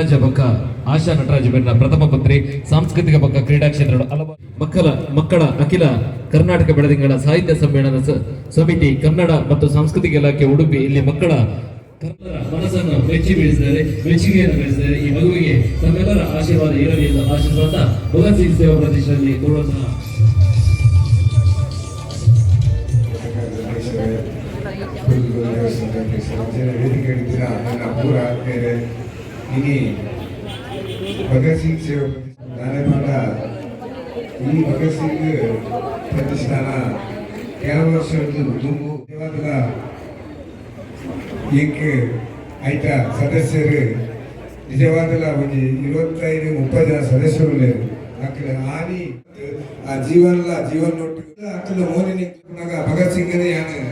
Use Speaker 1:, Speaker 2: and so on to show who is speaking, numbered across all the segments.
Speaker 1: ನಟರಾಜ ಬೊಕ್ಕ ಆಶಾ ನಟರಾಜ ಬೆನ್ನ ಪ್ರಥಮ ಪುತ್ರಿ ಸಾಂಸ್ಕೃತಿಕ ಬೊಕ್ಕ ಕ್ರೀಡಾ ಕ್ಷೇತ್ರ ಹಲವಾರು ಮಕ್ಕಳ ಅಖಿಲ ಕರ್ನಾಟಕ ಬೆಳದಿಂಗಳ ಸಾಹಿತ್ಯ ಸಮ್ಮೇಳನ ಸಮಿತಿ ಕನ್ನಡ ಮತ್ತು ಸಾಂಸ್ಕೃತಿಕ ಇಲಾಖೆ ಉಡುಪಿ ಇಲ್ಲಿ ಮಕ್ಕಳ ಮನಸ್ಸನ್ನು ಮೆಚ್ಚುಗೆಯನ್ನು ಬೆಳೆಸಿದ್ದಾರೆ. ಈ ಮಗುವಿಗೆ ತಮ್ಮೆಲ್ಲರ ಆಶೀರ್ವಾದ ಇರಲಿ ಎಂದು ಆಶೀರ್ವಾದ ಭಗತ್ ಸಿಂಗ್ ಸೇವಾ ಪ್ರತಿಷ್ಠಾನದಲ್ಲಿ ಕೊಡುವಂತಹ
Speaker 2: ಭಗತ್ ಸಿಂಗ್ ಸೇವಾ ಈ ಭಗತ್ ಸಿಂಗ್ ಪ್ರತಿಷ್ಠಾನ ಕೆಲವು ವರ್ಷದ್ದು ತುಂಬು ಇಂಕ್ ಆಯ್ತಾ ಸದಸ್ಯರು ನಿಜವಾದಲ್ಲ ಒಂದು 25-30 ಜನ ಸದಸ್ಯರು ಲೇರು ಅಕ್ಕಲ ಹಾನಿ ಆ ಜೀವನ ನೋಟು ಅಕ್ಕಲ ಮೋನಿನ ಭಗತ್ ಸಿಂಗನೇ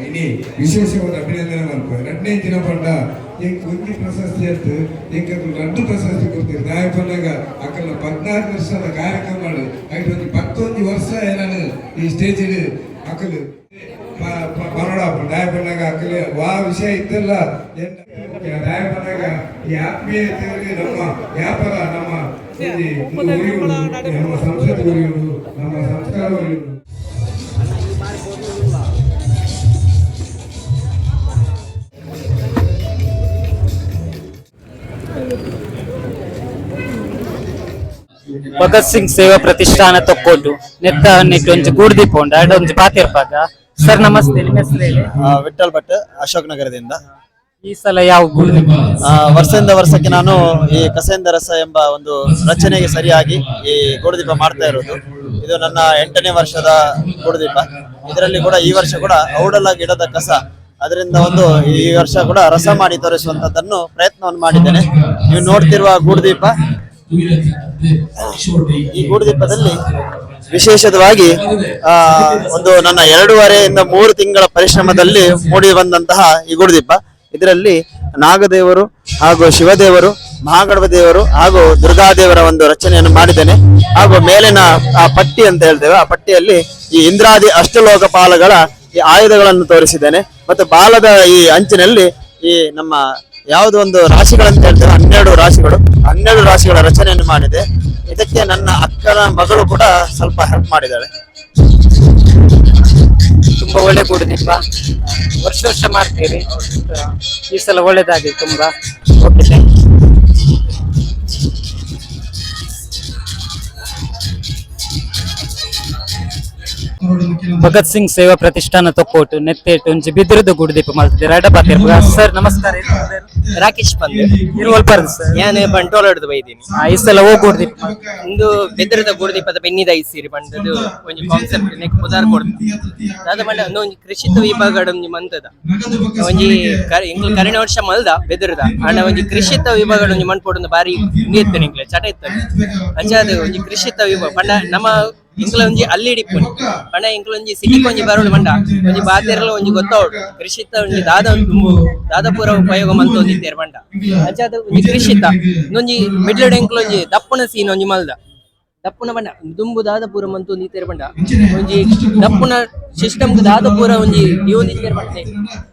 Speaker 2: ಇನಿ ವಿಶೇಷವಾದ ಅಭಿನಂದನೆ ಮಾಡ್ತಾರೆ. 2ನೇ ದಿನ ಪಂಡ ಇಂಕ್ ಒಂದು ಪ್ರಶಸ್ತಿ ಅಂತ ಇಂಕ 2 ಪ್ರಶಸ್ತಿ ಕೊಡ್ತೀರಿ ದಾಯ ಪಂಡಾಗ ಅಕ್ಕಲ 14 ವರ್ಷದ ಕಾರ್ಯಕ್ರಮ ಮಾಡು ಆಯ್ತು ಒಂದು 11 ವರ್ಷ ನಾನು ಈ ಸ್ಟೇಜ್ ಅಕ್ಕಲು ಬರೋಣ ದಾಯ ಪಂಡಾಗ ಅಕ್ಕಲೆ ವಾ ವಿಷಯ ಇತ್ತಲ್ಲ ದಾಯ ಪಂಡಾಗ ಈ ಆತ್ಮೀಯತೆಯಲ್ಲಿ ನಮ್ಮ ವ್ಯಾಪಾರ ನಮ್ಮ ನಮ್ಮ ಸಂಸ್ಕೃತಿ ಉರಿಯುವುದು ನಮ್ಮ ಸಂಸ್ಕಾರ ಉರಿಯುವುದು.
Speaker 3: ಭಗತ್ ಸಿಂಗ್ ಸೇವಾ ಪ್ರತಿಷ್ಠಾನ ತೊಕ್ಕೋಟು ನೆತ್ತ ನೆಟ್ಟು ಒಂಚು ಗೂಡ್ದೀಪ ಉಂಡು ಅಡ ಒಂಚು ಪಾತಿರ್ಪಾಗ. ಸರ್ ನಮಸ್ತೆ, ನಿಮ್ಮ ಹೆಸರು ಹೇಳಿ?
Speaker 4: ವಿಠಲ್ ಭಟ್, ಅಶೋಕ್ ನಗರದಿಂದ.
Speaker 3: ಈ ಸಲ ಯಾವ ಗೂಡ್ದೀಪ?
Speaker 4: ವರ್ಷದಿಂದ ವರ್ಷಕ್ಕೆ ನಾನು ಈ ಕಸೇಂದ್ರ ರಸ ಎಂಬ ಒಂದು ರಚನೆಗೆ ಸರಿಯಾಗಿ ಈ ಗೂಡುದೀಪ ಮಾಡ್ತಾ ಇರೋದು. ಇದು ನನ್ನ 8ನೇ ವರ್ಷದ ಗೂಡುದೀಪ. ಇದರಲ್ಲಿ ಕೂಡ ಈ ವರ್ಷ ಕೂಡ ಔಡಲ ಗಿಡದ ಕಸ ಅದರಿಂದ ಒಂದು ಈ ವರ್ಷ ಕೂಡ ರಸ ಮಾಡಿ ತೋರಿಸುವಂತದ್ದನ್ನು ಪ್ರಯತ್ನವನ್ನು ಮಾಡಿದ್ದೇನೆ. ನೀವು ನೋಡ್ತಿರುವ ಗೂಡುದೀಪ, ಈ ಗೂಡುದೀಪದಲ್ಲಿ ವಿಶೇಷವಾಗಿ ಒಂದು ನನ್ನ 2.5 ಇಂದ 3 ತಿಂಗಳ ಪರಿಶ್ರಮದಲ್ಲಿ ಮೂಡಿ ಬಂದಂತಹ ಈ ಗೂಡುದೀಪ. ಇದರಲ್ಲಿ ನಾಗದೇವರು ಹಾಗೂ ಶಿವದೇವರು, ಮಹಾಗಣಪ ದೇವರು ಹಾಗೂ ದುರ್ಗಾದೇವರ ಒಂದು ರಚನೆಯನ್ನು ಮಾಡಿದ್ದೇನೆ. ಹಾಗೂ ಮೇಲಿನ ಆ ಪಟ್ಟಿ ಅಂತ ಹೇಳ್ತೇವೆ, ಆ ಪಟ್ಟಿಯಲ್ಲಿ ಈ ಇಂದ್ರಾದಿ ಅಷ್ಟಲೋಕಪಾಲಗಳ ಈ ಆಯುಧಗಳನ್ನು ತೋರಿಸಿದ್ದೇನೆ. ಮತ್ತು ಬಾಲದ ಈ ಅಂಚಿನಲ್ಲಿ ಈ ನಮ್ಮ ಯಾವುದೋ ಒಂದು ರಾಶಿಗಳಂತ ಹೇಳ್ತೇವೆ, 12 ರಾಶಿಗಳ ರಚನೆಯನ್ನು ಮಾಡಿದೆ. ಇದಕ್ಕೆ ನನ್ನ ಅಕ್ಕನ ಮಗಳು ಕೂಡ ಸ್ವಲ್ಪ ಹೆಲ್ಪ್ ಮಾಡಿದ್ದಾಳೆ.
Speaker 3: ತುಂಬಾ ಒಳ್ಳೆ ಗೂಡುದೀಪ, ವರ್ಷ ಮಾಡ್ತೀರಿ. ಈ ಸಲ ಒಳ್ಳೇದಾಗಿ ತುಂಬಾ. Okay, thank you. Bhagat Singh Seva Pratishthana Thokkottu ನೆತ್ತೇಟು ಒಂಜಿ ಬಿದಿರದ ಗೂಡುದೀಪ ಮಾಡ್ತಿದ್ದಾರೆ ಅಡ ಪಾತಿರ್ಪ. ಸರ್ ನಮಸ್ಕಾರ.
Speaker 5: ರಾಕೇಶ್ ಪಂದೆ
Speaker 3: ಇರುವಲ್ಪಾರ್ದು ಸರ್,
Speaker 5: ನಾನು ಬಂಟೋಳ ಹಿಡಿದು ಬೈದೀನಿ.
Speaker 3: ಈ ಸಲ ಹೋಗಿ ಗೂಡುದೀಪ
Speaker 5: ಇಂದು ಬೆದರದ ಗೂಡುದೀಪದ ಬೆನ್ನಿದ ಐಸಿರಿ ಬಂದದು ಒಂಜಿ ಕಾನ್ಸೆಪ್ಟ್ ನೆಕ್ ಪುದಾರ್ ಕೊಡ್ತು ಅದ ಮಂಡ ಒಂಜಿ ಕೃಷಿತ ವಿಭಾಗ ಒಂಜಿ ಮಂತದ ಒಂಜಿ ಇಂಗ್ಲ ಕರೆನ ವರ್ಷ ಮಲ್ದ ಬೆದರದ ಅಣ್ಣ ಒಂಜಿ ಕೃಷಿತ ವಿಭಾಗ ಒಂಜಿ ಮಣ್ಪೊಡು ಬಾರಿ ನೀರ್ತ ನಿಂಗ್ಲೆ ಚಟ ಇತ್ತ ಅಂಚಾದ ಒಂಜಿ ಕೃಷಿತ ವಿಭಾಗ ಪಂಡ ನಮ್ಮ ಇಂಕ್ಲ ಒಂಜಿ ಅಲ್ಲಿ ಹಿಡಿಪುನಿ ಪಂಡ ಇಂಕ್ಲ ಒಂಜಿ ಸಿಟಿಗೆ ಒಂಜಿ ಬರೋಡು ಮಂಡ ಒಂಜಿ ಬಾತೆರಲ ಒಂಜಿ ಗೊತ್ತವಡು ಕೃಷಿತ ಒಂಜಿ ದಾದಪುರ ಉಪಯೋಗ ಮಂತ ಒಂದಿತ್ತೇರು ಮಂಡ ಅಂಚಾದ ಒಂಜಿ ಕೃಷಿತ ಇನ್ನೊಂಜಿ ಮಿಡ್ಲಡ್ ಇಂಕ್ಲ ಒಂಜಿ ದಪ್ಪುನ ಸೀನ್ ಒಂಜಿ ಮಲ್ದ ದಪ್ಪುನ ಬಂಡ ದುಂಬು ದಾದಪುರ ಮಂತ ಒಂದಿತ್ತೇರು ಬಂಡ ಒಂಜಿ ದಪ್ಪುನ ಸಿಸ್ಟಮ್ ದಾದಪುರ ಒಂಜಿ ಒಂದಿತ್ತೇರು ಬಂಡೆ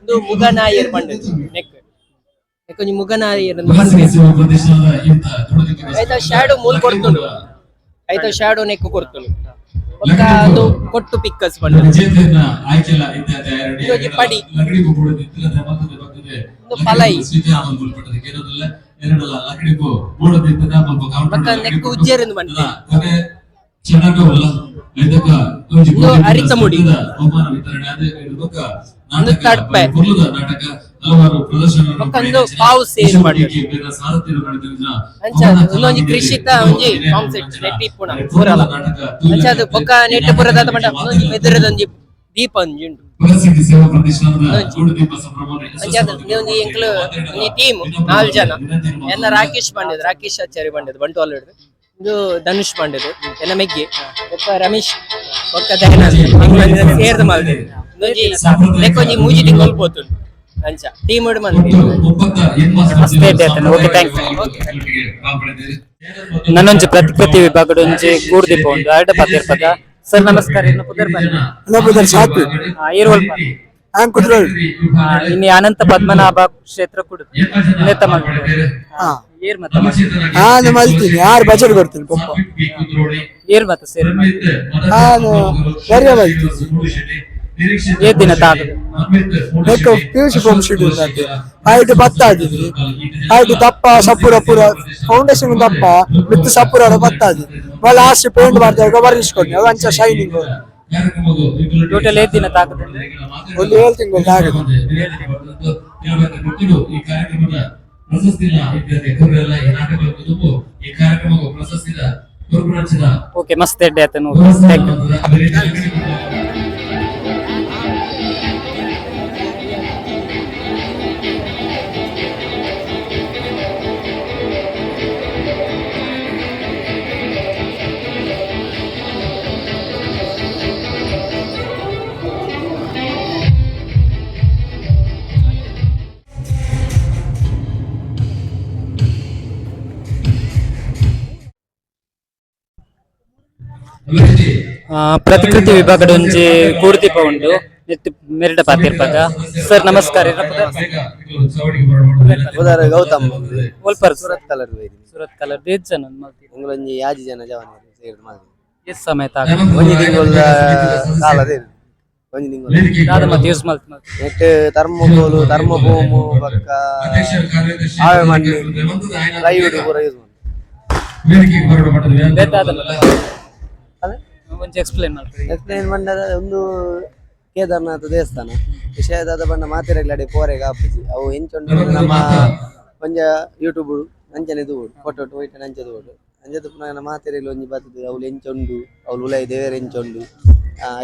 Speaker 5: ಇಂದು ಮುಗನಾಯರ್ ಬಂಡ ನೆಕ್ ಒಂಜಿ ಮುಗನಾಯರ್ ಆಯ್ತಾ ಶಾಡೋ ಮೂಲ್ ಕೊಡ್ತುಂಡು ಆಯ್ತಾ ಶಾಡೋ ನೆಕ್ ಕೊಡ್ತುಂಡು ಒಕ್ಕ ಅದು ಕೊಟ್ಟು ಪಿಕ್ಕಸ್ ಬಂಡ ಪಡಿ ಪಲೈ ನೆಕ್ ಉಜ್ಜೇರಿಂದ ಬಂಡೆ ಅರಿತ ಮುಡಿ ಒಂದು ತಡ್ಪೆ ಒಂದು ಪಾವು ಸೇರಿ ಮಾಡಿ ಒಂದೊಂಜಿ ಕೃಷಿತ ಒಂಜಿ ಕಾನ್ಸೆಪ್ಟ್ ನೆಟ್ಟಿ ಪುಣ ಪೂರಲ ಅಂಚಾದ ಬೊಕ್ಕ ನೆಟ್ಟ ಪುರದ ಮಂಡ ಒಂದೊಂಜಿ ಬೆದರದ ಒಂಜಿ ದೀಪ ಒಂಜಿ ಉಂಡು ಒಂಜಿ ಎಂಕ್ಲು ಒಂಜಿ ಟೀಮ್ 4 ಜನ ಎನ್ನ ರಾಕೇಶ್ ಆಚಾರ್ಯ ಬಂಡದು ಬಂಟೋಲ ಹಿಡಿದು ಇದು ಧನುಷ್ ಬಂಡದು ಎನ್ನ ಮೆಗ್ಗೆ ಒಕ್ಕ ರಮೇಶ್ ಒಕ್ಕ ದಯಾನಂದ್ ಸೇರ್ದು ಮಾಡಿದೆ ಒಂಜಿ ಮೂಜಿ ತಿಂಗಳು ಹೋತು ಅಂಚ ಟೀಮ್ ಹಿಡ್ ಮಂದಿ
Speaker 3: ಮಸ್ತ್ ಐತೆ. Okay, thank you. ನನ್ನೊಂಜಿ ಪ್ರತಿ ವಿಭಾಗದ ಒಂಜಿ ಗೂಡುದೀಪ ಉಂಟು ಅಡ ಪಾತಿರ್ಪದ. ಸರ್ ನಮಸ್ಕಾರ. ಇನ್ನು ಪುದರ್ ಇರುವಲ್ಪ ಇನ್ನು ಅನಂತ ಪದ್ಮನಾಭ ಕ್ಷೇತ್ರ ಕೂಡ ನೆತ್ತ ಮಾಡ್ಬೋದು. ಏರ್ ಮತ್ತೆ
Speaker 6: ನಾನು ಮಲ್ತೀನಿ 6 ಬಜೆಟ್ ಕೊಡ್ತೀನಿ ಪಪ್ಪ
Speaker 3: ಏರ್ ಮತ್ತೆ ಸೇರಿ
Speaker 6: ನಾನು ಬೇರೆ ಮಲ್ತೀನಿ
Speaker 3: ಏತ್ ದಿನ ತಾಗದು
Speaker 6: ಬೇಕು ಪಿಯುಸಿ ಫಾರ್ಮ್ ಶೀಟ್ ಇರ್ತದೆ ಹೈಟ್ ಭತ್ತ ಆದಿದ್ರಿ ಹೈಟ್ ದಪ್ಪ ಸಪುರ ಪೂರ ಫೌಂಡೇಶನ್ ದಪ್ಪ ಮಿತ್ ಸಪುರ ಭತ್ತ ಆದಿ ಮళ్ళీ ಲಾಸ್ಟ್ ಪೇಂಟ್ ಮಾಡ್ತಾರೆ ಬರ್ರಿಸ್ಕೊಂಡು ಅದು ಅಂಚ ಶೈನಿಂಗ್
Speaker 3: ಟೋಟಲ್ ಏತ್ ದಿನ ತಾಗದು
Speaker 6: ಒಂದು 7 ತಿಂಗಳು ಆಗುತ್ತೆ
Speaker 1: ಈ ಕಾರ್ಯಕ್ರಮದ ಪ್ರಶಸ್ತಿನ ಇವರೆಲ್ಲ ಈ ನಾಟಕಕ್ಕೆ ತುಂಬು ಈ ಕಾರ್ಯಕ್ರಮಕ್ಕೆ ಪ್ರಶಸ್ತಿದ ಗುರುಪುರಚಿದ
Speaker 3: ಓಕೆ ಮಸ್ತ್ ಎಡ್ಡೆ ಆತ ನೋಡಿ ಥ್ಯಾಂಕ್ ಯು ಪ್ರತಿಕೃತಿ ವಿಭಾಗದ ಒಂಜಿ ಕೂರ್ದೀಪ ಉಂಡು ನೆಟ್ ಮೆರಡ ಪಾತಿರ್ಪಾಗ ಸರ್ ನಮಸ್ಕಾರ
Speaker 4: ಗೌತಮ್
Speaker 3: ಒಲ್ಪರ್
Speaker 4: ಸುರತ್ ಕಲರ್
Speaker 3: ಸುರತ್ ಕಲರ್ ಏತ್ ಜನ
Speaker 4: ಒಂಜಿ ಯಾಜಿ ಜನ ಜವಾನ ಸೇರಿದು ಮಾಡಿ
Speaker 3: ಎಷ್ಟ್ ಸಮೇತ
Speaker 4: ಒಂಜಿ ತಿಂಗಳ ಕಾಲದ ಒಂಜಿ ತಿಂಗಳು
Speaker 3: ದಾದ ಮತ್ತೆ ಯೂಸ್ ಮಾಡ್ತ
Speaker 4: ನೆಟ್ ಥರ್ಮೋಕೋಲು ಥರ್ಮೋಬೋಮು ಬಕ್ಕ ಆವೆ ಮಣ್ಣು ಲೈವ್ಡ್ ಪೂರ ಯೂಸ್
Speaker 3: ಒಂಚ ಎಕ್ಸ್ಪ್ಲೇನ್ ಮಾಡ್ತೀವಿ
Speaker 4: ಎಕ್ಸ್ಪ್ಲೇನ್ ಬಂದದ ಒಂದು ಕೇದಾರ್ನಾಥ ದೇವಸ್ಥಾನ ವಿಷಯದಾದ ಬಣ್ಣ ಮಾತಿರಗ್ಲಾಡಿ ಪೋರೆಗ ಆಪುಜಿ ಅವು ಎಂಚೊಂಡು ನಮ್ಮ ಒಂಜ ಯೂಟ್ಯೂಬ್ ಅಂಚನೆ ದೂಡು ಫೋಟೋ ವೈಟ್ ಅಂಚೆ ದೂಡು ಅಂಚೆ ಪುನಃ ಮಾತಿರಗ್ಲು ಒಂಜಿ ಬರ್ತದೆ ಅವ್ಲು ಎಂಚೊಂಡು ಅವ್ಲು ಉಲೈ ದೇವರ ಎಂಚೊಂಡು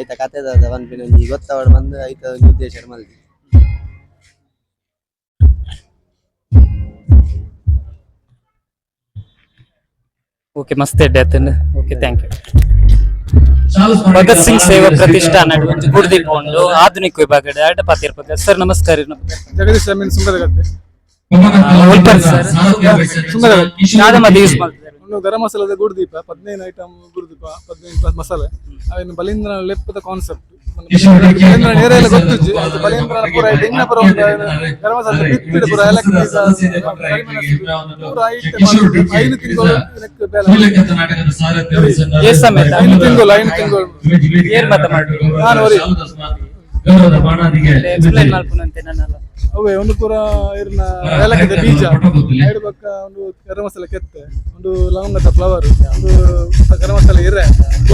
Speaker 4: ಐತ ಕತೆದಾದ ಒಂಪಿನ ಒಂಜಿ ಗೊತ್ತವಡು ಬಂದು ಐತ ಒಂದು ಉದ್ದೇಶ ಮಲ್ದಿ
Speaker 3: ಓಕೆ ಮಸ್ತ್ ಎಡ್ಡೆ ಆತಂಡ okay thank you Bhagat Singh Seva Pratishthana ಗುರುದೀಪ ಉಂಡು ಆಧುನಿಕ ವಿಭಾಗದ ಅಡ್ಡ ಪಾತಿರ್ಪಾಗ ಸರ್ ನಮಸ್ಕಾರ
Speaker 6: ಜಗದೀಶ್ ಅಮೀನ್ ಸುಂದರಗಟ್ಟೆ
Speaker 3: ಒಲ್ಪರ್ ಸರ್ ದಾದ ಮತ್ತೆ ಯೂಸ್ ಮಾಡ್ತಾರೆ
Speaker 6: ಒಂದು ಗರಂ ಮಸಾಲದ ಗುರುದೀಪ 15 ಐಟಮ್ ಗುರುದೀಪ 15 ಮಸಾಲೆ ಅವೇನು ಬಲೀಂದ್ರ ಲೆಪ್ಪದ ಕಾನ್ಸೆಪ್ಟ್ ಬಲೀಂದ್ರ ನೇರೆಲ್ಲ ಗೊತ್ತಿಜ್ಜಿ ಅದು ಬಲೀಂದ್ರ ಪೂರ ಇನ್ನ ಪೂರ ಒಂದು ಗರಂ ಮಸಾಲ ಬಿತ್ತಿದ ಪೂರ ಏಲಕ್ಕಿ ಪೂರ ಐದು ತಿಂಗಳು ಇದಕ್ಕೆ ಬೇಲೆ
Speaker 3: ಏ ಸಮೇತ
Speaker 6: 5 ತಿಂಗಳು
Speaker 3: ಏರ್ ಮತ್ತೆ ಮಾಡಿ
Speaker 6: ನಾನು ಓರಿ
Speaker 3: ಎಕ್ಸ್ಪ್ಲೇನ್ ಮಾಡ್ಕೊಂಡಂತೆ ನನ್ನಲ್ಲ
Speaker 6: ಅವೇ ಒಂದು ಪೂರ ಇರ್ನ ಏಲಕ್ಕಿದ ಬೀಜ ಎರಡು ಪಕ್ಕ ಒಂದು ಗರಂ ಮಸಾಲ ಕೆತ್ತೆ ಒಂದು ಲವಂಗದ ಫ್ಲವರ್ ಒಂದು ಗರಂ ಮಸಾಲ ಇರೆ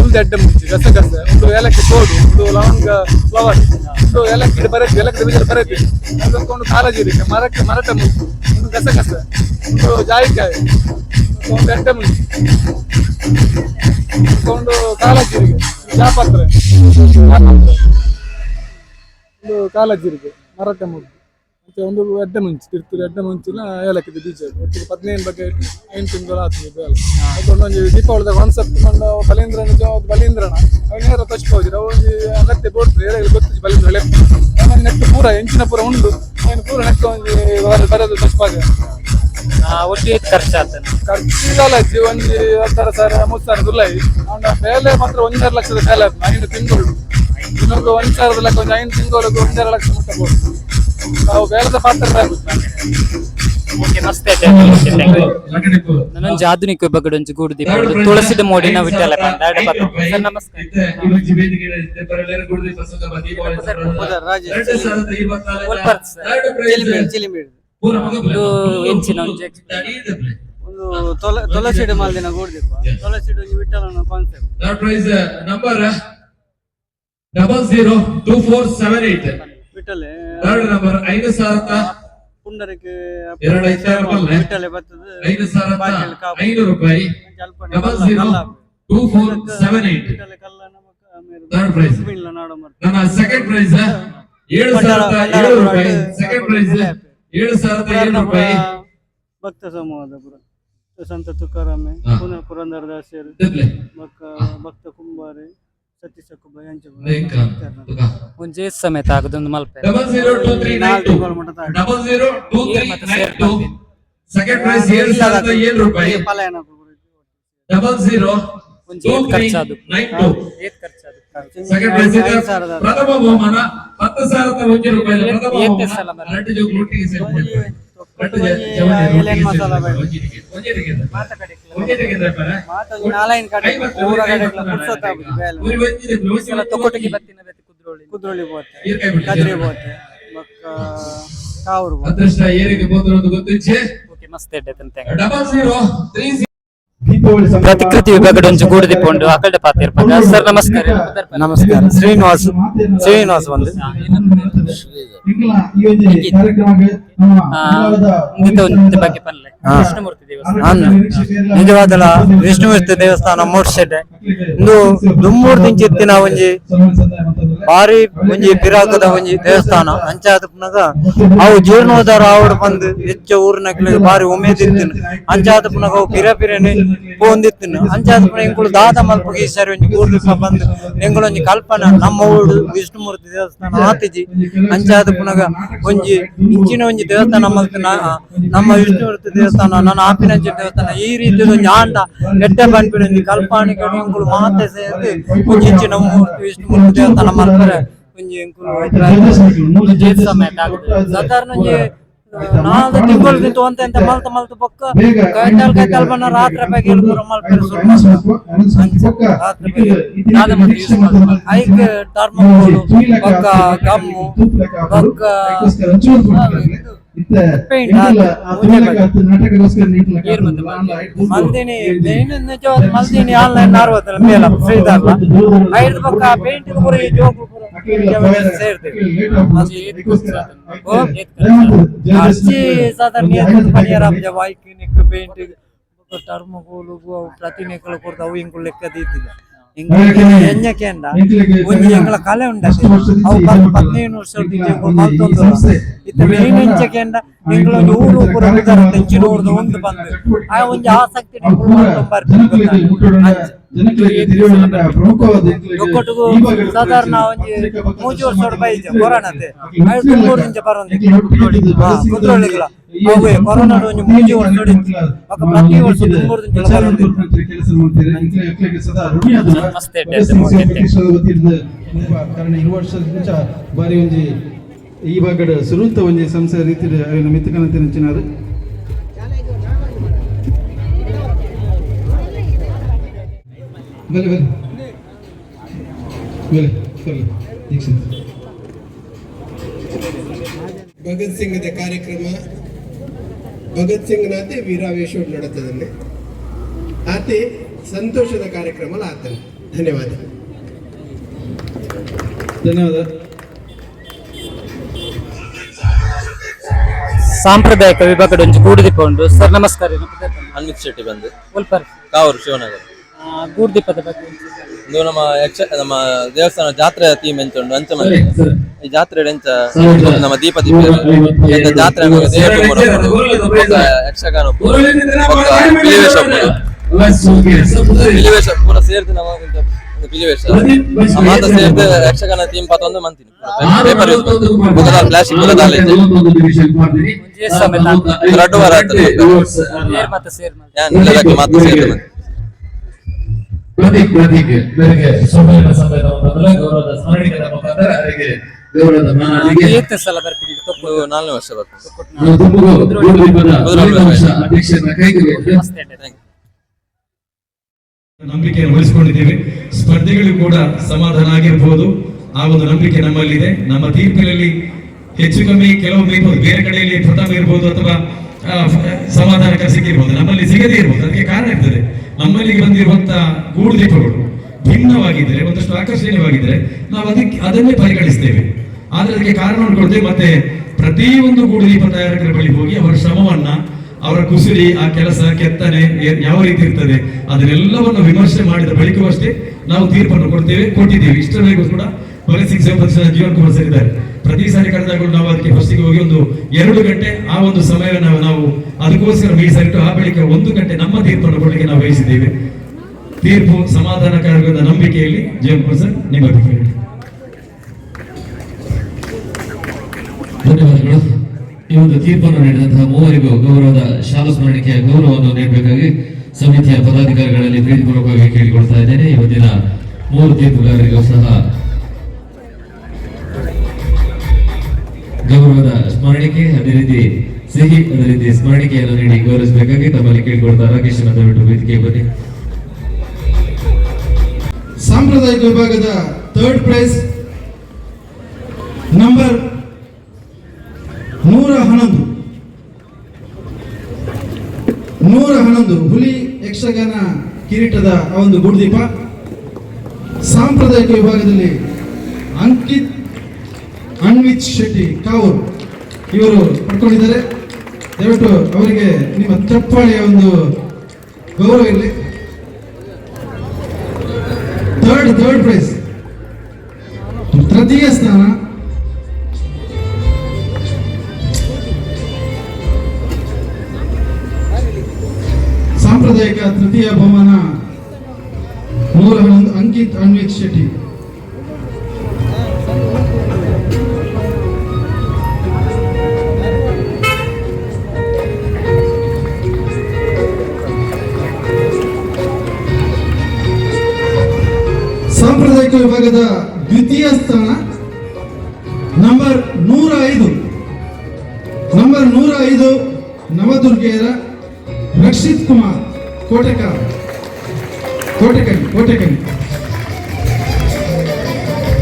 Speaker 6: ಒಂದು ಅಡ್ಡ ಮುಂಚೆ ಗಸಗಸೆ ಒಂದು ಏಲಕ್ಕಿ ತೋಡು ಒಂದು ಲವಂಗ ಫ್ಲವರ್ ಒಂದು ಏಲಕ್ಕಿ ಬರತ್ತೆ ಏಲಕ್ಕಿ ಬೀಜ ಬರತ್ತೆ ಅದಕ್ಕೊಂದು ಕಾಲಜೀರಿಗೆ ಮರಟ ಮುಂಚೆ ಒಂದು ಗಸಗಸೆ ಒಂದು ಜಾಯಿಕಾಯಿ ಒಂದು ಅಡ್ಡ ಮುಂಚೆ ಒಂದು ಕಾಲಜೀರಿಗೆ ಜಾಪತ್ರೆ ಒಂದು ಕಾಲಜೀರಿಗೆ ಮರಟ ಮುದ್ದು ಮತ್ತೆ ಒಂದು ಅಡ್ಡ ಮುಂಚೆ ತಿರ್ತಿರಿ ಅಡ್ಡ ಮುಂಚಿನ ಏಲಕ್ಕಿದ ಬೀಜ ಒಟ್ಟಿಗೆ 15 ಬಗ್ಗೆ 8 ತಿಂಗಳು ಆಗ್ತದೆ ಬೇಲೆ ಅದೊಂದು ದೀಪಾವಳಿದ ಕಾನ್ಸೆಪ್ಟ್ ಬಂದು ಬಲೀಂದ್ರನ ಅವು ನೇರ ತಚ್ಕೋದಿರ ಒಂದು ಅಗತ್ಯ ಬೋಡ್ತಾರೆ ಏರಿಯಾಗ ಗೊತ್ತಿದ್ದು ಬಲೀಂದ್ರ ಲೆಕ್ಕ ನೆಟ್ಟು ಪೂರ ಎಂಚಿನ ಪೂರ ಉಂಡು ಏನು ಪೂರ ನೆಟ್ಟು ಒಂದು ಬರೋದು ತಚ್ಪಾಗ
Speaker 3: ಒಟ್ಟಿಗೆ ಖರ್ಚಾಗ್ತದೆ
Speaker 6: ಖರ್ಚಿಗಲ್ಲ ಅಜ್ಜಿ ಒಂದು 10,000 30,000 ದುಲ್ಲಾಯಿ ಅವನ ಬೇಲೆ ಮಾತ್ರ 1.5 ಲಕ್ಷದ ಬೇಲೆ ಆಯ್ತು 5 ತಿಂಗಳು ಇನ್ನೊಂದು 1,000 ಲೆಕ್ಕ ಒಂದು 5 ತಿಂಗಳಿಗೆ 1.5 ಲಕ್ಷ ಮುಟ್ಟಬಹುದು ನಾವು ಬೇಲದ ಪಾತ್ರ
Speaker 3: ಓಕೆ ಮಸ್ತ್ ಐತೆ ನನ್ನೊಂದು ಆಧುನಿಕ ವಿಭಾಗದ ಒಂಜಿ ಗುರುದೀಪ ತುಳಸಿದ ಮೋಡಿನ ವಿಠಲ ಪಂಡ ಅಡ್ಡ ಪಾತ್ರ ಸರ್ ನಮಸ್ಕಾರ ಒಲ್ಪರ್ ಇದು ಎಂಚಿನ
Speaker 7: ಒಂದು ತುಳಸಿಡು ಮಾಲ್ದಿನ ಗುರುದೀಪ ತುಳಸಿಡು ವಿಠಲನ ಕಾನ್ಸೆಪ್ಟ್
Speaker 1: ನಂಬರ್ 002478
Speaker 7: ವಿಠಲೆ
Speaker 1: ಥರ್ಡ್ ನಂಬರ್ 5000
Speaker 7: ಪುಂಡರಕ್ಕೆ
Speaker 1: 2000
Speaker 7: ವಿಠಲೆ ಬರ್ತದೆ
Speaker 1: 5000 ರೂಪಾಯಿ 002478
Speaker 7: ವಿಠಲೆ ಕಲ್ಲ ನಮಕ
Speaker 1: ಥರ್ಡ್ ಪ್ರೈಸ್ ನನ್ನ ಸೆಕೆಂಡ್ ಪ್ರೈಸ್ 7007 ರೂಪಾಯಿ ಸೆಕೆಂಡ್ ಪ್ರೈಸ್ 7007 ರೂಪಾಯಿ
Speaker 7: ಭಕ್ತ ಸಮೂಹದ ಪುರ ಸಂತ ತುಕಾರಾಮೆ ಪುರಂದರದಾಸರು ಭಕ್ತ ಕುಂಬಾರೆ ಸತೀಶಕು ಭಯಾಂಚ
Speaker 3: ಒಂಜೇ ಸಮೇತ ಆಗದೊಂದು ಮಲ್ಪೆ
Speaker 1: 002392 ಸೆಕೆಂಡ್ ಪ್ರೈಸ್ 7007 ರೂಪಾಯಿ
Speaker 7: ಪಲಾಯನ
Speaker 1: 00
Speaker 3: ಒಂಜೇ ಖರ್ಚಾದು ಏತ್ ಖರ್ಚಾದು
Speaker 1: ಸೆಕೆಂಡ್ ಪ್ರೈಸ್ ಪ್ರಥಮ ಬಹುಮಾನ 10,001 ರೂಪಾಯಿ ಪ್ರಥಮ ಬಹುಮಾನ 2 ಜೋಗ್ ರೊಟ್ಟಿಗೆ ಸೇರ್ಪಡೆ
Speaker 7: ಎಲೆನ್ ಮಸಾಲ ಮಾತ ಕಡೆ ನಾಲೈನ್ ಕಡೆ ಊರ ಕಡೆ ಪುರ್ಸೊತ್ತ ಬೇಲೆ ತೊಕೊಟ್ಟಿಗೆ ಬತ್ತಿನ ಕುದ್ರೋಳಿ ಬೋತೆ ಕದ್ರಿ ಬೋತೆ ಬೊಕ್ಕ ಕಾವೂರು ಬೋತೆ
Speaker 1: ಅದೃಷ್ಟ ಏರಿಗೆ ಬೋದ್ರೊಂದು ಗೊತ್ತಿಚ್ಚೆ
Speaker 3: ಓಕೆ ಮಸ್ತ್ ಎಡ್ಡೆ
Speaker 2: ದೀಪಾವಳಿ
Speaker 3: ಪ್ರತಿಕೃತಿ ವಿಭಾಗದ ಒಂಚು ಗೂಡುದಿಪ್ಪುಂಡು ಅಕಲ್ಡೆ ಪಾತಿರ್ಪಗ ಸರ್ ನಮಸ್ಕಾರ
Speaker 7: ನಮಸ್ಕಾರ ಶ್ರೀನಿವಾಸ್ ಒಂದು
Speaker 3: ಬಗ್ಗೆ ಪನ್ಲೆ ಕೃಷ್ಣಮೂರ್ತಿ ದೇವಸ್ಥಾನ
Speaker 7: ನಿಜವಾದಲ ವಿಷ್ಣುಮೂರ್ತಿ ದೇವಸ್ಥಾನ ಮೂಡ್ಶೆಡ್ಡೆ ಇಂದು ದುಮ್ಮೂರು ದಿಂಚಿತ್ತಿನ ಒಂಜಿ ಬಾರಿ ಒಂಜಿ ಪಿರಾಕದ ಒಂಜಿ ದೇವಸ್ಥಾನ ಅಂಚಾದ ಪುನಗ ಅವು ಜೀರ್ಣೋದ್ಧಾರ ಆವಡ್ ಬಂದು ಹೆಚ್ಚು ಊರಿನ ಬಾರಿ ಉಮೇದಿತ್ತಿನ ಅಂಚಾದ ಪುನಗ ಅವು ಪಿರಪಿರನೆ ಪೋಂದಿತ್ತಿನ ಅಂಚಾದ ಪುನಗ ಎಂಕುಲು ದಾದ ಮಲ್ಪಗೆ ಸರಿ ಒಂಜಿ ಊರ್ಲಿಪ್ಪ ಬಂದು ಎಂಗಳೊಂಜಿ ಕಲ್ಪನಾ ನಮ್ಮ ಊರು ವಿಷ್ಣುಮೂರ್ತಿ ದೇವಸ್ಥಾನ ಆತಿಜಿ ಅಂಚಾದ ಪುನಗ ಒಂಜಿ ಇಂಚಿನ ಒಂಜಿ ದೇವಸ್ಥಾನ ಮಲ್ಪಿನ ನಮ್ಮ ವಿಷ್ಣುಮೂರ್ತಿ ದೇವಸ್ಥಾನ ನನ್ನ ಆಪಿನಂಚಿ ದೇವಸ್ಥಾನ ಈ ರೀತಿ ಒಂದು ಆಂಡ ಎಡ್ಡೆ ಬಂದ್ಬಿಡಿ ಒಂಜಿ ಕಲ್ಪಾಣಿ ಕಡೆ ಎಂಕುಲು ಮಾತೆ ಸೇರಿ ಒಂಜಿ ಇಂಚಿನ ಮೂರ್ತಿ ವಿಷ್ಣುಮೂರ್ತಿ ದೇವಸ್ಥಾನ ಮಲ್ಪರೆ ಒಂಜಿ ಎಂಕುಲು
Speaker 3: ಸಮೇತ ಆಗುತ್ತೆ
Speaker 7: ಸಾಧಾರಣ ಒಂಜಿ 4 ತಿಂಗಳು ನಿಂತು ಅಂತ ಮಲ್ತ ಬೊಕ್ಕ ಕೈತಾಲ್ ಬಣ್ಣ ರಾತ್ರಿ ಬಗ್ಗೆ ಹೇಳ್ಕೊರ ಮಲ್ಪರೆ ಐಕ್ ಟರ್ಮಕೋಲು ಬೊಕ್ಕ ಗಮ್ಮು ಬೊಕ್ಕ ಮಲ್ದಿನಿ ಮಲ್ದಿನಿ ಆನ್ಲೈನ್ 60 ಮೇಲ ಫ್ರೀದಾರ್ಲ ಐದು ಬೊಕ್ಕ ಪೇಂಟ್ ಪೂರ ಈ ಜೋಕು ಅರ್ಜಿ ಸಾಧಾರಣ ಪನಿಯರ ಬೈಕ್ ನಿಕ್ ಪೇಂಟ್ ಟರ್ಮಕೋಲು ಪ್ರತಿ ನೆಕ್ಕಲು ಕೊಡ್ತಾವು ಇಂಕು ಲೆಕ್ಕ ದೀತಿಲ್ಲ ಎಂಜಕೆಂಡ ಒಂಜಿ ಎಂಗಳ ಕಲೆ ಉಂಡತೆ ಅವು 15 ವರ್ಷ ಇತ್ತ ಮೇನ್ ಎಂಚಕೆಂಡ ಎಂಗಳ ಊರು ಪೂರ ಉದಾರತೆ ಇಂಚಿನ ಊರ್ದ ಒಂದು ಬಂದು ಆ ಒಂಜಿ ಆಸಕ್ತಿ ಒಕ್ಕಟ್ಟಿಗೂ ಸಾಧಾರಣ ಒಂಜಿ 3 ವರ್ಷ ಬೈಜ ಕೊರೋನಾತೆ ಐದು ತುಮಕೂರಿಂದ ಬರೋದು ಕುದ್ರೋಳಿಗಳ ಅವು ಕೊರೋನಾ ಒಂಜಿ 3 ವರ್ಷ ಹೊಡಿತು ಅಕ್ಕ ಪ್ರತಿ ವರ್ಷ ತುಮಕೂರಿಂದ ಬರೋದು
Speaker 3: ಮಸ್ತ್
Speaker 8: ಕಾರಣ ಈ ವರ್ಷ ಬಾರಿ ಒಂಜಿ ಈ ಭಾಗದ ಸುರುಂತ ಒಂಜಿ ಸಂಸ್ಥೆ ರೀತಿ ಮಿತ್ತಕನಂತೆ ನೆಂಚಿನಾರು
Speaker 9: ಭಗತ್ ಸಿಂಗ್ ಕಾರ್ಯಕ್ರಮ ಭಗತ್ ಸಿಂಗ್ ನಾತೆ ವೀರಾವೇಶ ನಡತದನ್ನೇ ಆತೆ ಸಂತೋಷದ ಕಾರ್ಯಕ್ರಮ ಆತನೆ ಧನ್ಯವಾದ
Speaker 3: ಸಾಂಪ್ರದಾಯಿಕ ವಿಭಾಗದ ಒಂಚು ಗೂಡುದೀಪ ಉಂಟು ಸರ್ ನಮಸ್ಕಾರ
Speaker 10: ಅನ್ವಿತ್ ಶೆಟ್ಟಿ ಬಂದು
Speaker 3: ಉಲ್ಪರ್
Speaker 10: ಕಾವೂರು ಶಿವನಗರ
Speaker 3: ಗೂಡುದೀಪದ ಬಗ್ಗೆ
Speaker 10: ಇದು ನಮ್ಮ ದೇವಸ್ಥಾನ ಜಾತ್ರೆ ಥೀಮ್ ಎಂಚ ಉಂಟು ಅಂಚ ಮಂದಿ ಈ ಜಾತ್ರೆ ಎಂಚ ನಮ್ಮ ದೀಪ ಜಾತ್ರೆ ಯಕ್ಷಗಾನ ಪಿಲಿವೇಶ ಪೂರ ಸೇರ್ತು ನಮ್ಮ ಪಿಲಿವೇಶ ಮಾತ ಸೇರ್ತು ಯಕ್ಷಗಾನ ಥೀಮ್ ಪತ್ತೊಂದು ಮಂತೀನಿ ಪೇಪರ್ ಯೂಸ್ ಪ್ಲಾಸ್ಟಿಕ್ ಮುಲದಾಲ ರಡ್ಡು ವಾರ
Speaker 3: ಮತ್ತೆ ಸೇರ್
Speaker 10: ಮಾತು ಸೇರ್ತು
Speaker 1: ಪ್ರತೀಕ್ ಬೆಳಗ್ಗೆ ಸಮ್ಮೇಳನ ಸಮೇತ ಗೌರವದ ಸ್ಮರಣಿಕರ ಮುಖಾಂತರ ಅವರಿಗೆ ಗೌರವದ ಮಾನ
Speaker 3: ಸಲ ಬರ್ತೀವಿ
Speaker 10: 4ನೇ ವರ್ಷ ಬರ್ತದೆ
Speaker 1: ಅಧ್ಯಕ್ಷರ ಕೈಗೆ ನಂಬಿಕೆಯನ್ನು ಉಳಿಸಿಕೊಂಡಿದ್ದೇವೆ. ಸ್ಪರ್ಧಿಗಳು ಕೂಡ ಸಮಾಧಾನ ಆಗಿರಬಹುದು. ಆ ಒಂದು ನಂಬಿಕೆ ನಮ್ಮಲ್ಲಿದೆ. ನಮ್ಮ ತೀರ್ಪಿನಲ್ಲಿ ಹೆಚ್ಚು ಕಮ್ಮಿ ಕೆಲವೊಮ್ಮೆ ಇರ್ಬೋದು, ಬೇರೆ ಕಡೆಯಲ್ಲಿ ಪ್ರಥಮ ಇರ್ಬೋದು ಅಥವಾ ಸಮಾಧಾನಕರ ಸಿಕ್ಕಿರ್ಬೋದು, ನಮ್ಮಲ್ಲಿ ಸಿಗದೇ ಇರ್ಬೋದು. ಅದಕ್ಕೆ ಕಾರಣ ಇರ್ತದೆ. ನಮ್ಮಲ್ಲಿಗೆ ಬಂದಿರುವಂತಹ ಗೂಡು ದೀಪಗಳು ಭಿನ್ನವಾಗಿದ್ದರೆ, ಒಂದಷ್ಟು ಆಕರ್ಷಣೀಯವಾಗಿದ್ದರೆ ನಾವು ಅದನ್ನೇ ಪರಿಗಣಿಸ್ತೇವೆ. ಆದ್ರೆ ಅದಕ್ಕೆ ಕಾರಣವನ್ನು ಕೊಡ್ತೇವೆ. ಮತ್ತೆ ಪ್ರತಿಯೊಂದು ಗೂಡು ದೀಪ ತಯಾರಕರ ಬಳಿ ಹೋಗಿ ಅವರ ಶ್ರಮವನ್ನ, ಅವರ ಕುಸುರಿ, ಆ ಕೆಲಸ ಕೆತ್ತನೆ ಯಾವ ರೀತಿ ಇರ್ತದೆ ಅದನ್ನೆಲ್ಲವನ್ನು ವಿಮರ್ಶೆ ಮಾಡಿದ ಬಳಿಕವೂ ಅಷ್ಟೇ ನಾವು ತೀರ್ಪನ್ನು ಕೊಟ್ಟಿದ್ದೇವೆ. ಇಷ್ಟರವರೆಗೂ ಕೂಡ ಭಗತ್ ಸಿಂಗ್ ಸೇವಾ ಜೀವನ್ ಕುಮಾರ್ ಸರ್ ಇದ್ದಾರೆ. ಪ್ರತಿ ಸಾರಿ ಕಳೆದಾಗಲೂ ನಾವು ಅದಕ್ಕೆ ಫಸ್ಟಿಗೆ ಹೋಗಿ ಒಂದು 2 ಗಂಟೆ ಆ ಒಂದು ಸಮಯವನ್ನು ನಾವು ಅದಕ್ಕೋಸ್ಕರ ಮೀಸಲಿಟ್ಟು ಆ ಬಳಿಕ 1 ಗಂಟೆ ನಮ್ಮ ತೀರ್ಪನ್ನು ಕೊಡಲಿಕ್ಕೆ ನಾವು ಬಯಸಿದ್ದೇವೆ. ತೀರ್ಪು ಸಮಾಧಾನಕಾರವಾದ ನಂಬಿಕೆಯಲ್ಲಿ ಜೀವನ್ ಕುಮಾರ್ ಸರ್ ನಿಮ್ಮ ಅಭಿಪ್ರಾಯ. ಧನ್ಯವಾದಗಳು. ಈ ಒಂದು ತೀರ್ಪನ್ನು ನೀಡಿದಂತಹ ಮೂವರಿಗೂ ಗೌರವದ ಶಾಲಾ ಸ್ಮರಣಿಕೆಯ ಗೌರವವನ್ನು ನೀಡಬೇಕಾಗಿ ಸಮಿತಿಯ ಪದಾಧಿಕಾರಿಗಳಲ್ಲಿ ಪ್ರೀತಿಪೂರ್ವಕವಾಗಿ ಕೇಳಿಕೊಳ್ತಾ ಇದ್ದೇನೆ. ಇವತ್ತಿನ 3 ತೀರ್ಪುಗಾರರಿಗೂ ಸಹ ಗೌರವದ ಸ್ಮರಣಿಕೆ, ಅದೇ ರೀತಿ ಸಿಹಿ ಅದೇ ರೀತಿ ಸ್ಮರಣಿಕೆಯನ್ನು ನೀಡಿ ಗೌರವಿಸಬೇಕಾಗಿ ತಮ್ಮಲ್ಲಿ ಕೇಳಿಕೊಳ್ತಾ ರಾಕೇಶನ ದಯವಿಟ್ಟು ವೇದಿಕೆ ಬನ್ನಿ.
Speaker 8: ಸಾಂಪ್ರದಾಯಿಕ ವಿಭಾಗದ ಥರ್ಡ್ ಪ್ರೈಸ್ ನಂಬರ್ 111 ಹುಲಿ ಯಕ್ಷಗಾನ ಕಿರೀಟದ ಆ ಒಂದು ಗುಡ್ದೀಪ. ಸಾಂಪ್ರದಾಯಿಕ ವಿಭಾಗದಲ್ಲಿ ಅಂಕಿತ್ ಅನ್ವಿತ್ ಶೆಟ್ಟಿ ಕಾವೂರ್ ಇವರು ಪಡ್ಕೊಂಡಿದ್ದಾರೆ. ದಯವಿಟ್ಟು ಅವರಿಗೆ ನಿಮ್ಮ ಚಪ್ಪಾಳೆಯ ಒಂದು ಗೌರವ ಇರಲಿ. ಥರ್ಡ್ ಪ್ರೈಸ್ ತೃತೀಯ ಸ್ಥಾನ ಸಾಂಪ್ರದಾಯಿಕ ತೃತೀಯ ಬಹುಮಾನ 111 ಅಂಕಿತ್ ಅನ್ವಿತ್ ಶೆಟ್ಟಿ. ಸಾಂಪ್ರದಾಯಿಕ ವಿಭಾಗದ ದ್ವಿತೀಯ ಸ್ಥಾನ ನಂಬರ್ 105 ನವದುರ್ಗೆಯರ ರಕ್ಷಿತ್ ಕುಮಾರ್ ಕೋಟೆಕಣಿ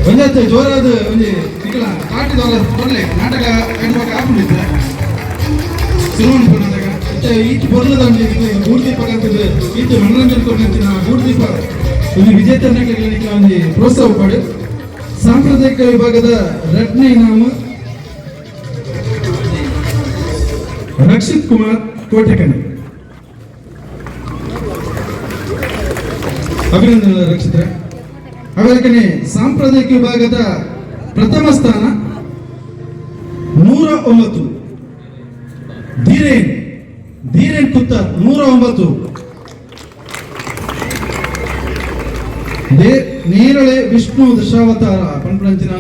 Speaker 8: ಒಂದತ್ತು ಜೋರಾದ ಒಂದು ನಿಖಲ ಕಾಟಿದವರ ಬರಲಿ ನಾಟಕ ಹೆಣ್ಮಕ್ಳು ಹಾಕೊಂಡಿದ್ದ ಸಿನಿಮಾ ಬಂದಾಗ ಈಚು ಬರಲದ ಗೂಡ್ದೀಪ ಕಲ್ತಿದ್ದು ಈಚು ಮನೋರಂಜನೆ ಕೊಡ್ಲಿಂಚಿನ ಗೂಡ್ದೀಪ ಒಂದು ವಿಜೇತರನ್ನ ಒಂದು ಪ್ರೋತ್ಸಾಹ ಪಡು. ಸಾಂಪ್ರದಾಯಿಕ ವಿಭಾಗದ ರತ್ನ ಇನಾಮ ರಕ್ಷಿತ್ ಕುಮಾರ್ ಕೋಟೆಕಣಿ. ಅಭಿನಂದನೆ ರಕ್ಷಿತ್ರ. ಅವರಿಗೆ ಸಾಂಪ್ರದಾಯಿಕ ವಿಭಾಗದ ಪ್ರಥಮ ಸ್ಥಾನ 109 ಧೀರೇನ್ ಕುತ್ತರ್ 109. ನೇರಳೆ ವಿಷ್ಣು ದಶಾವತಾರ ಪಂಪಂಚಿನ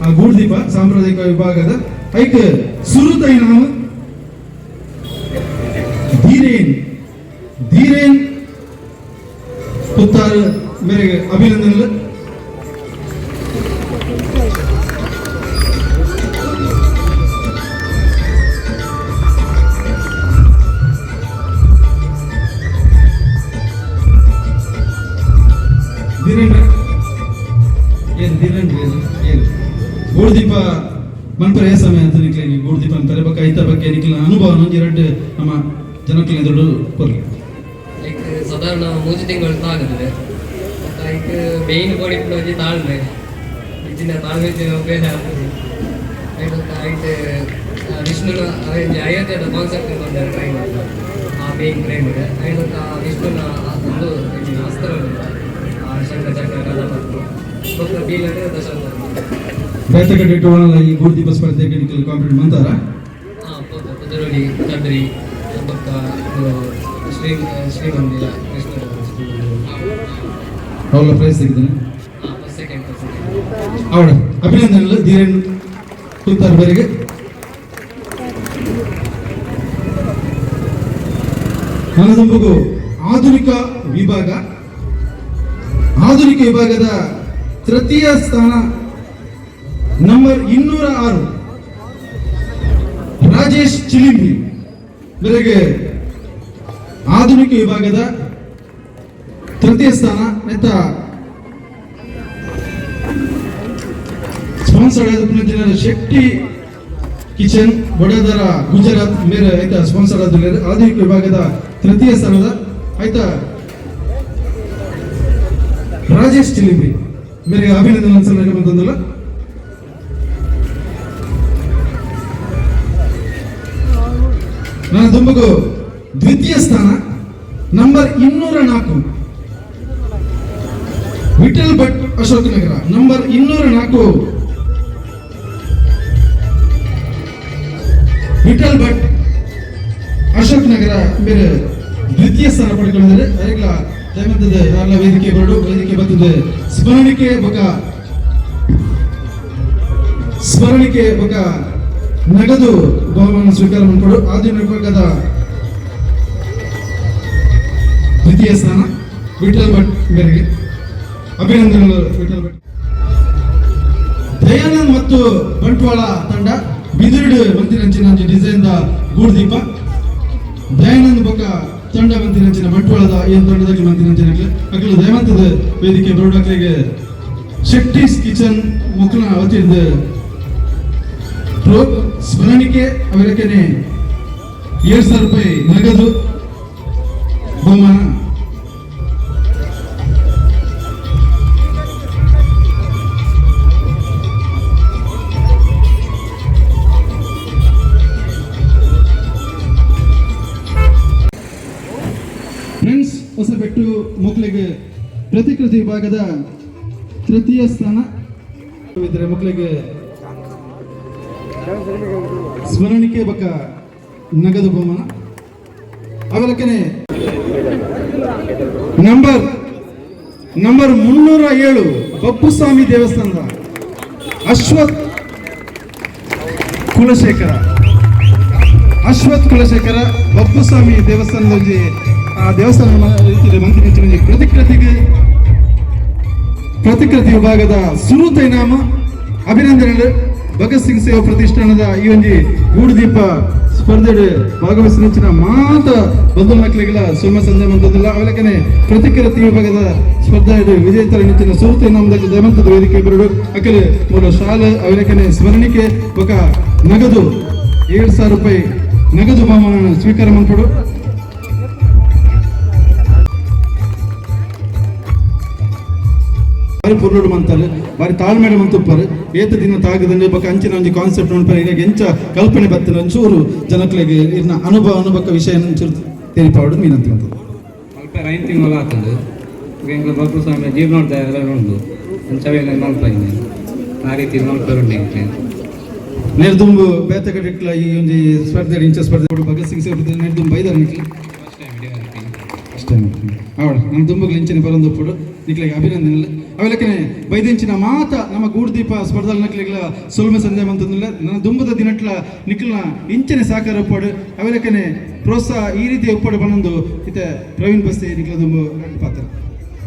Speaker 8: ಆ ಗೂಡ್ದೀಪ ಸಾಂಪ್ರದಾಯಿಕ ವಿಭಾಗದ ಐಕ್ ಸುರುತೈ ನಾಮ ಧೀರೇನ್ ಕುತ್ತಾರ ಮೇರೆಗೆ ಅಭಿನಂದನೆ. ಗೂಡ್ದೀಪ ಮಂತ್ರ ಏ ಸಮಯ ಅಂತ ನಿಕ್ಲಿ ಗೂಡ್ದೀಪ ಅಂತಾರೆ ಬಕ್ಕ ಐತ ಬಗ್ಗೆ ನಿಕ್ಲ ಅನುಭವ ಎರಡು ನಮ್ಮ ಜನಕ್ಕೆ ದೊಡ್ಡ ಕೊರ್ಲಿ
Speaker 5: ಲೈಕ್ ಸಾಧಾರಣ 3 ತಿಂಗಳು ತಾಗದೆ ಲೈಕ್ ಬೇಯಿನ ಗೋಡಿ ಪುಡೋಜಿ ತಾಳ್ಮೆ ಇಚ್ಚಿನ ತಾಳ್ಮೆ ಬೇರೆ ಆಗ್ತದೆ ಐತೆ ವಿಷ್ಣುನ ಅಯೋಧ್ಯದ ಕಾನ್ಸೆಪ್ಟ್ ಬಂದರೆ ಟ್ರೈ ಮಾಡ್ತಾರೆ ಆ ಬೇಯಿನ ಟ್ರೈ ಮಾಡಿ ಐದಕ್ಕ ವಿಷ್ಣುನ ಒಂದು ಅಸ್ತ್ರ ಶಂಕ ಚಕ್ರ ಕಥಾ ಮತ್ತು ಬೀಲಂದ್ರೆ ದಶಾಂತರ
Speaker 8: ಈ ಗೂಡ್ದೀಪ ಸ್ಪರ್ಧೆಗೆ ಕಾಂಪಿಟೇಟ್ ಮಾಡ್ತಾರ.
Speaker 5: ಕುದುರೋಳಿ ಕದ್ರಿ ಬೊಕ್ಕ ಶ್ರೀಮಂದಿರ ಕೃಷ್ಣ
Speaker 8: ಅವಳ ಪ್ರೈಸ್ ತೆಗೆದಾನೆ.
Speaker 5: ಸೆಕೆಂಡ್
Speaker 8: ಅವಳ ಅಭಿನಂದನೆ ಧೀರೇನ್ ಕುತ್ತಾರ್ ಅವರಿಗೆ. ನನದುಂಬುಗು ಆಧುನಿಕ ವಿಭಾಗದ ತೃತೀಯ ಸ್ಥಾನ ನಂಬರ್ 206 ರಾಜೇಶ್ ಚಿಲಿಂಬಿ ಇವರಿಗೆ ಆಧುನಿಕ ವಿಭಾಗದ ತೃತೀಯ ಸ್ಥಾನ. ಸ್ಪಾನ್ಸರ್ಡ್ ಆದ ಶೆಟ್ಟಿ ಕಿಚನ್ ವಡೋದರ ಗುಜರಾತ್ ಮೇರೆ ಆಯ್ತಾ ಸ್ಪಾನ್ಸರ್ಡ್ ಆದ ಆಧುನಿಕ ವಿಭಾಗದ ತೃತೀಯ ಸ್ಥಾನದ ಆಯ್ತಾ ರಾಜೇಶ್ ಚಿಲಿಂಬಿ ಮೇರೆಗೆ ಅಭಿನಂದನೆ ಅನ್ಸಲ್ಲಾಗ ಬಂತಂದಲ್ಲ. ನನ್ನ ದುಂಬಗು ದ್ವಿತೀಯ ಸ್ಥಾನ ನಂಬರ್ 204 ವಿಠಲ್ ಭಟ್ ಅಶೋಕ್ ನಗರ ನಂಬರ್ 204 ವಿಠಲ್ ಭಟ್ ಅಶೋಕ್ ನಗರ ಬೇರೆ ದ್ವಿತೀಯ ಸ್ಥಾನ ಪಡೆದುಕೊಂಡಿದ್ದಾರೆ. ಅದಕ್ಕೆ ದಯಮಂತದ ಎಲ್ಲ ವೇದಿಕೆ ಬರ್ತದೆ ಸ್ಮರಣಿಕೆ ಬೊಕ ನಗದು ಬಹುಮಾನ ಸ್ವೀಕಾರ ಮಾಡಿಕೊಡು. ಆಧುನಿಕ ವಿಭಾಗದ ದ್ವಿತೀಯ ಸ್ಥಾನ ವಿಠಲ್ ಭಟ್ ಮೇರೆಗೆ ಅಭಿನಂದನೆಗಳು. ವಿಠಲ್ ಭಟ್ ದಯಾನಂದ್ ಮತ್ತು ಬಂಟ್ವಾಳ ತಂಡ ಬಿದಿರುಡು ಮಂದಿರಂಚಿನ ಡಿಸೈನ್ ದ ಗೂಡ್ದೀಪ ದಯಾನಂದ ಬೊಕ್ಕ ತಂಡ ಮಂದಿರಂಚಿನ ಬಂಟ್ವಾಳದ ಏನ್ ತಂಡದಲ್ಲಿ ಮಂದಿರಂಚಿನ ಅಕಲು ದಯವಂತದ ವೇದಿಕೆ ಬರೋಡಕ್ಲಿಗೆ ಶೆಟ್ಟಿಸ್ ಕಿಚನ್ ಮುಕ್ಲ ಅವತಿರ್ದ ಸ್ಮರಣಿಕೆ ಅವರಕ್ಕೇನೆ 7,000 ರೂಪಾಯಿ ನಗದು ಬಹುಮಾನ. ಫ್ರೆಂಡ್ಸ್ ಹೊಸಬೆಟ್ಟು ಮಕ್ಕಳಿಗೆ ಪ್ರತಿಕೃತಿ ವಿಭಾಗದ ತೃತೀಯ ಸ್ಥಾನ ಇದ್ರೆ ಮಕ್ಕಳಿಗೆ ಸ್ಮರಣಿಕೆ ಬಕ್ಕ ನಗದು ಬಹುಮಾನ. ಅವಲಕ್ಕನೆ ನಂಬರ್ 307 ಬಪ್ಪುಸ್ವಾಮಿ ದೇವಸ್ಥಾನದ ಅಶ್ವಥ್ ಕುಲಶೇಖರ ಬಪ್ಪುಸ್ವಾಮಿ ದೇವಸ್ಥಾನದ ಆ ದೇವಸ್ಥಾನ ಮಂತ್ರಿ ಪ್ರತಿಕೃತಿ ವಿಭಾಗದ ಸುರುತ ಇನಾಮ ಅಭಿನಂದನೆ. ಭಗತ್ ಸಿಂಗ್ ಸೇವಾ ಪ್ರತಿಷ್ಠಾನದ ಈ ಒಂದು ಗೂಡುದೀಪ ಸ್ಪರ್ಧೆ ಭಾಗವಹಿಸಿನ ಮಾತ ಬಂಧು ಮಕ್ಕಳಿಗೆಲ್ಲ ಸೋಮ ಸಂಜೆ ಬಂದದಿಲ್ಲ. ಅವಲಕ್ಕನೆ ಪ್ರತಿಕೃತಿ ವಿಭಾಗದ ಸ್ಪರ್ಧೆ ವಿಜೇತರ ನಿಂತಿನ ಸುರುತ ಇನಾಮದಲ್ಲಿ ದಯವಂತದ ವೇದಿಕೆ ಬರಡು ಅಕಲೆ ಮೂಲ ಶಾಲೆ ಅವಲಕ್ಕನೆ ಸ್ಮರಣಿಕೆ ఒక ನಗದು 7,000 ರೂಪಾಯಿ ನಗದು ಬಹುಮಾನ ಸ್ವೀಕಾರ ಮಾಡ್ಕೊಡು. ಬಾರಿ ಪುರ್ಲೋಡು ಮಂತಾರೆ ಬಾರಿ ತಾಳ್ಮೆಡೆ ಮಂತುಪ್ಪರು ಏತ ದಿನ ತಾಗದಂಗೆ ಬಕ್ಕ ಅಂಚಿನ ಒಂಜಿ ಕಾನ್ಸೆಪ್ಟ್ ನೋಡ್ತಾರೆ ಈಗ ಎಂಚ ಕಲ್ಪನೆ ಬರ್ತದೆ ಒಂಚೂರು ಜನಕ್ಲೆಗೆ ಇನ್ನ ಅನುಭವಕ್ಕ ವಿಷಯ ಒಂಚೂರು ತೆರಿಪಾಡು ಮೀನಂತ
Speaker 11: ಅಲ್ಪ ರೈನ್ ತಿಂಗಳು ಆಗ್ತದೆ ಎಂಗ್ಲ ಬಪ್ಪು ಸ್ವಾಮಿ ಜೀವನೋಡ್ತಾ ಎಲ್ಲ ಉಂಟು ಅಂಚವೆಲ್ಲ ನೋಡ್ತಾಯಿದ್ದೆ ಆ ರೀತಿ ನೋಡ್ತಾರೆ
Speaker 8: ನೆರ್ದುಂಬು ಬೇತಗಡಿಕ್ಲ ಈ ಒಂದು ಸ್ಪರ್ಧೆ ಇಂಚ ಸ್ಪರ್ಧೆ ಭಗತ್ ಸಿಂಗ್ ಸೇವೆ ನೆರ್ದುಂಬು ಬೈದಾರ ನಿಕ್ಲಿ ಅಷ್ಟೇ ಅವಳ ನಮ್ಮ ದುಂಬಗಳು ಇಂಚಿನ ಬರಂದಪ್ಪಡು ನಿಕ್ಲಿಗೆ ಅಭಿನಂದನೆ. ಅವೆಲ್ಲಕ್ಕನೆ ಬೈದಿಂಚಿನ ಮಾತ ನಮ್ಮ ಗೂಡುದೀಪ ಸ್ಪರ್ಧೆ ನಕ್ಲಿಗ್ಲ ಸುಲ್ಮೆ ಸಂಜೆ ಮಂತಂದಿಲ್ಲ ನನ್ನ ದುಂಬದ ದಿನಟ್ಲ ನಿಕ್ಲನ ಇಂಚನೆ ಸಾಕಾರ ಒಪ್ಪಾಡು ಅವೆಲ್ಲಕ್ಕನೆ ಪ್ರೋತ್ಸಾಹ ಈ ರೀತಿ ಒಪ್ಪಾಡು ಬಂದು ಇತ್ತೆ ಪ್ರವೀಣ್ ಬಸ್ತಿ ನಿಕ್ಲ ದುಂಬು ಪಾತ್ರ.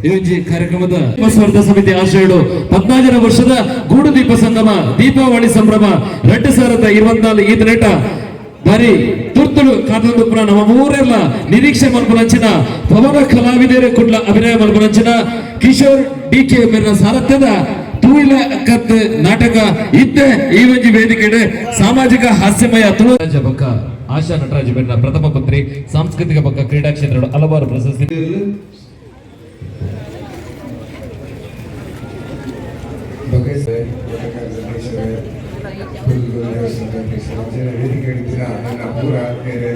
Speaker 1: ಈ ಕಾರ್ಯಕ್ರಮದ ಸ್ಪರ್ಧಾ ಸಮಿತಿ ಆಶಯಗಳು 14ನೇ ವರ್ಷದ ಗೂಡುದೀಪ ಸಂಗಮ ದೀಪಾವಳಿ ಸಂಭ್ರಮ 2024 ಈ ದಿನಟ ಬಾರಿ ತುರ್ತುಳು ಕಾದಂದುಪುರ ನಮ್ಮ ಮೂರೆಲ್ಲ ನಿರೀಕ್ಷೆ ಮಲ್ಪನಂಚಿನ ಪವನ ಕಲಾವಿದರೇ ಕುಡ್ಲ ಅಭಿನಯ ಮಲ್ಪನಂಚಿನ ಕಿಶೋರ್ ಡಿಕೆ ಮೇರ ಸಾರಥ್ಯದ ತೂಯಿಲ ಕತ್ ನಾಟಕ ಇದ್ದೆ ಈ ಒಂಜಿ ವೇದಿಕೆ ಸಾಮಾಜಿಕ ಹಾಸ್ಯಮಯ ತುಳು ಬಕ್ಕ ಆಶಾ ನಟರಾಜ್ ಮೇರಿನ ಪ್ರಥಮ ಪತ್ರಿ ಸಾಂಸ್ಕೃತಿಕ ಬಕ್ಕ ಕ್ರೀಡಾ ಕ್ಷೇತ್ರಗಳು ಹಲವಾರು ಪ್ರಶಸ್ತಿ
Speaker 2: ವೇದಿಕೆ ಹಿಡಿದಿರ ನನ್ನ ಪೂರ ಆತ್ಮೀಯರೇ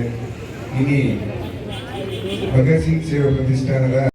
Speaker 2: ಇನಿ ಭಗತ್ ಸಿಂಗ್ ಸೇವಾ ಪ್ರತಿಷ್ಠಾನದ